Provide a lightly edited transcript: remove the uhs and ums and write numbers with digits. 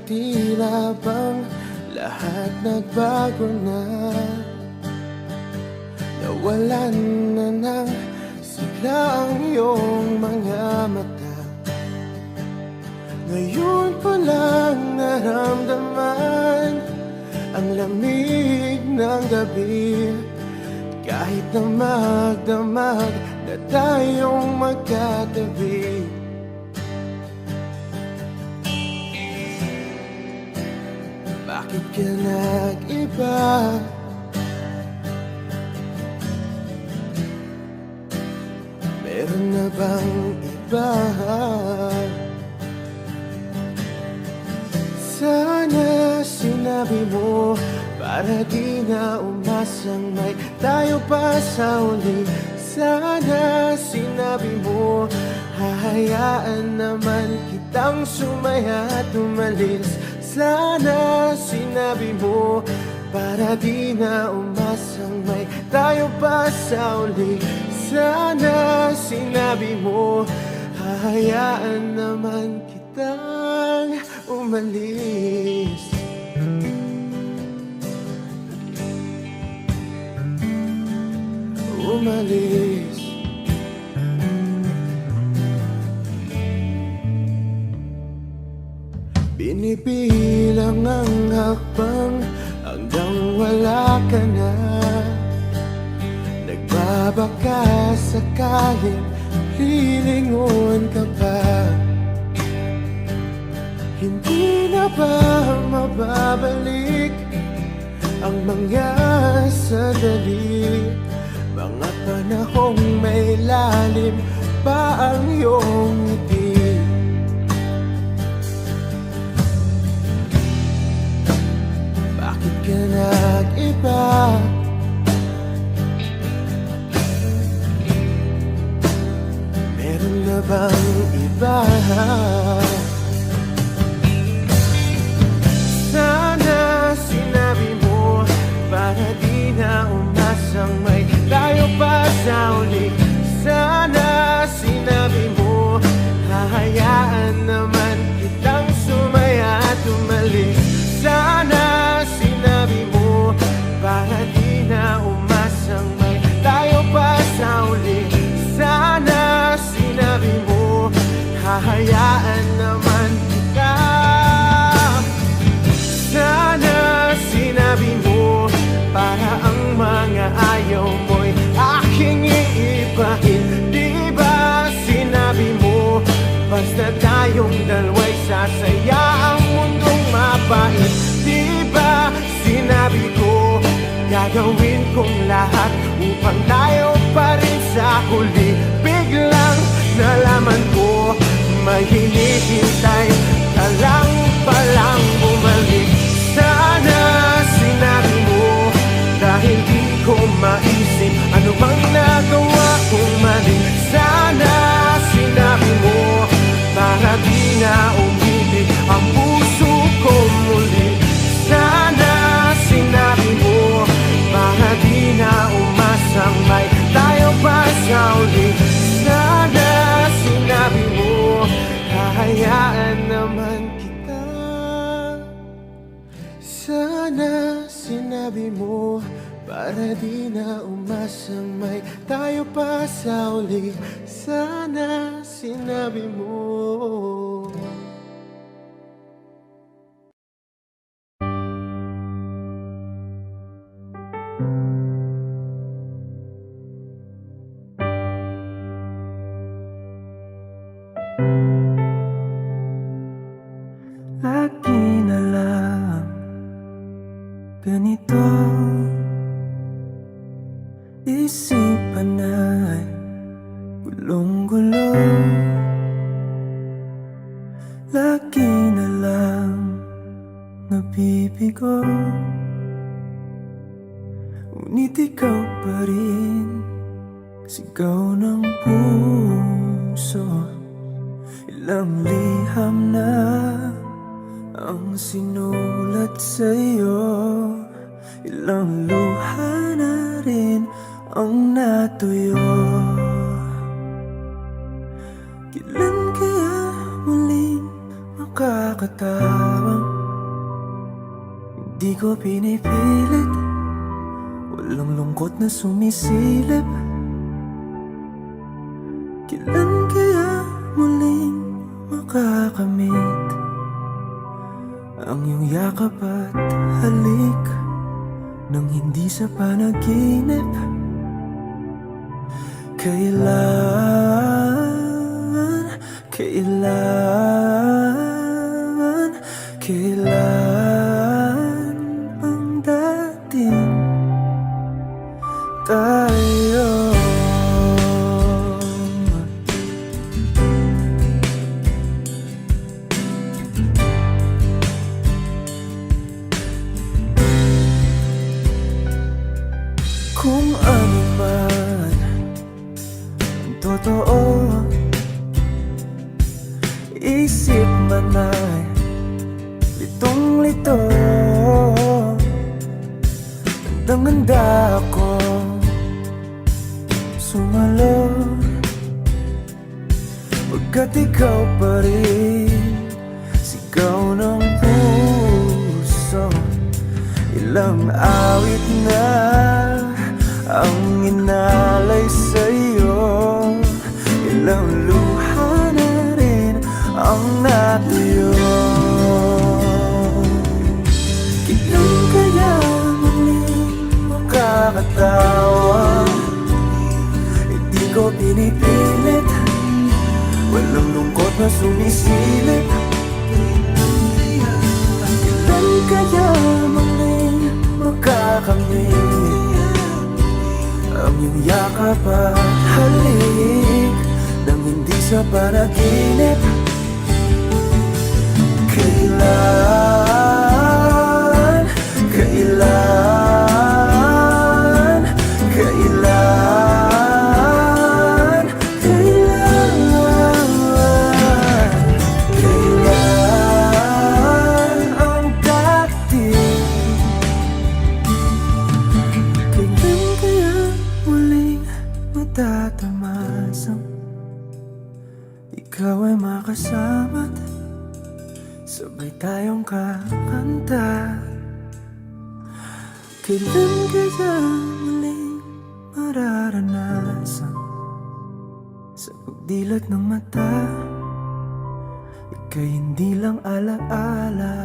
tila bang lahat nagbago na. Nawalan na ng sigla ang iyong mga mata. Ngayon ko lang naramdaman ang lamig ng gabi. Kahit na magdamag na tayong magkatabi. Bakit ka nag-iba? Meron na bang iba? Sana sinabi mo para di na umasang may tayo pa sa uli. Sana sinabi mo hahayaan naman kitang sumaya at umalis. Sana sinabi mo para di na umasang may tayo pa sa uli. Sana sinabi mo hahayaan naman kitang umalis. Umalis. Binibilang ang hakbang hanggang wala ka na. Nagbabaka sakaling lilingon ka pa. Hindi na ba mababalik ang mga sandali, mga panahong may lalim pa ang iyong ngiti? Bakit ka nag-iba? Meron na bang iba? Sana sinabi mo para di na umasang may tayo pa sa uli. Sana sinabi mo hahayaan naman kitang sumaya at umalis. Sana sinabi mo para di na umasang may tayo pa sa uli. Sana sinabi mo hahayaan naman kita. Sana sinabi mo para ang mga ayaw mo'y aking iibahin. Di ba sinabi mo basta tayong dalawa'y sasaya ang mundong mapait? Di ba sinabi ko gagawin kong lahat upang tayo pa rin sa huli? Biglang nalaman ko may hinihintay ka lang palang bumalik. Sana sinabi mo dahil di ko maisip ano bang nagawa kong mali. Sana sinabi mo para di na umibig ang puso ko muli. Sana sinabi mo para di na umasang may tayo pa sa uli. Sana sinabi mo hahayaan naman kita. Sana sinabi mo para di na umasang may tayo pa sa uli. Sana sinabi mo. Lagi na lang ganito, isipan ay gulong-gulo. Lagi na lang nabibigo, ngunit ikaw pa rin sigaw ng puso. Ilang liham na ang sinulat sa'yo, ilang luha na rin ang natuyo. Kailan kaya muling makakatawang Di ko pinipilit, walang lungkot na sumisilip. Kailan kaya muling makakamit ang iyong yakap at halik nang hindi sa panaginip? Kailan, kailan ang dating tayo? Kung ano man ang totoo, isip man ay litong-lito. Handang-handa ako sumalo, pagkat ikaw pa rin sigaw ng puso. Ilang awit na ang inalay sa'yo, ilang luha na rin ang natuyo. Kailan kaya muling makakatawa? Hindi ko pinipilit, walang lungkot na sumisilip. Kailan kaya muling makakamit ang iyong yakap at halik nang hindi sa panaginip? Kailan, kailan, kailan, kailan, kailan ang dating? Kailan kaya muling matatamasang ikaw ay makasama't sabay tayong kakanta? Kailan kaya muling mararanasan sa pagdilat ng mata ika'y hindi lang alaala?